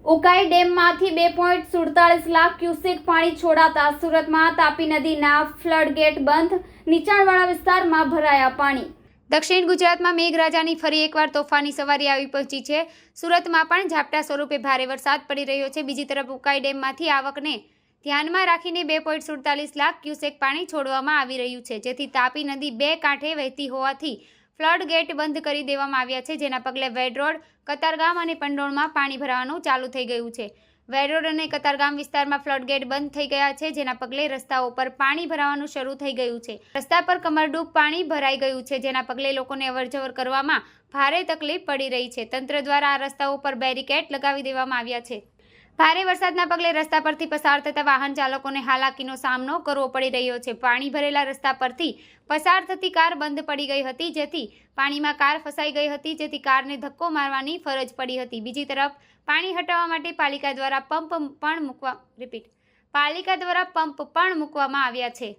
ઉકાઈ ડેમમાંથી 2.47 લાખ ક્યુસેક પાણી છોડાતા સુરતમાં તાપી નદીના ફ્લડગેટ બંધ, નીચાણવાળા વિસ્તારમાં ભરાયા પાણી। દક્ષિણ ગુજરાતમાં મેઘરાજાની ફરી એકવાર તોફાની સવારી આવી પહોંચી છે। સુરતમાં પણ ઝાપટા સ્વરૂપે ભારે વરસાદ પડી રહ્યો છે। બીજી તરફ ઉકાઈ ડેમમાંથી આવકને ધ્યાનમાં રાખીને 2.47 લાખ ક્યુસેક પાણી છોડવામાં આવી રહ્યું છે, જેથી તાપી નદી બે કાંઠે વહેતી હોવાથી ફ્લડ ગેટ બંધ કરી દેવામાં આવ્યા છે, જેના પગલે વેડરોડ, કતારગામ અને પંડોળમાં પાણી ભરાવાનું ચાલુ થઈ ગયું છે। વેડરોડ અને કતારગામ વિસ્તારમાં ફ્લડ ગેટ બંધ થઈ ગયા છે, જેના પગલે રસ્તાઓ પર પાણી ભરાવાનું શરૂ થઈ ગયું છે। રસ્તા પર કમરડૂબ પાણી ભરાઈ ગયું છે, જેના પગલે લોકોને અવરજવર કરવામાં ભારે તકલીફ પડી રહી છે। તંત્ર દ્વારા આ રસ્તાઓ પર બેરિકેડ લગાવી દેવામાં આવ્યા છે। ભારે વરસાદના પગલે રસ્તા પરથી પસાર થતા વાહન ચાલકોને હાલાકીનો સામનો કરવો પડી રહ્યો છે। પાણી ભરેલા રસ્તા પરથી પસાર થતી કાર બંધ પડી ગઈ હતી, જેથી પાણીમાં કાર ફસાઈ ગઈ હતી, જેથી કારને ધક્કો મારવાની ફરજ પડી હતી। બીજી તરફ પાણી હટાવવા માટે પાલિકા દ્વારા પંપ પણ મૂકવામાં આવ્યા છે।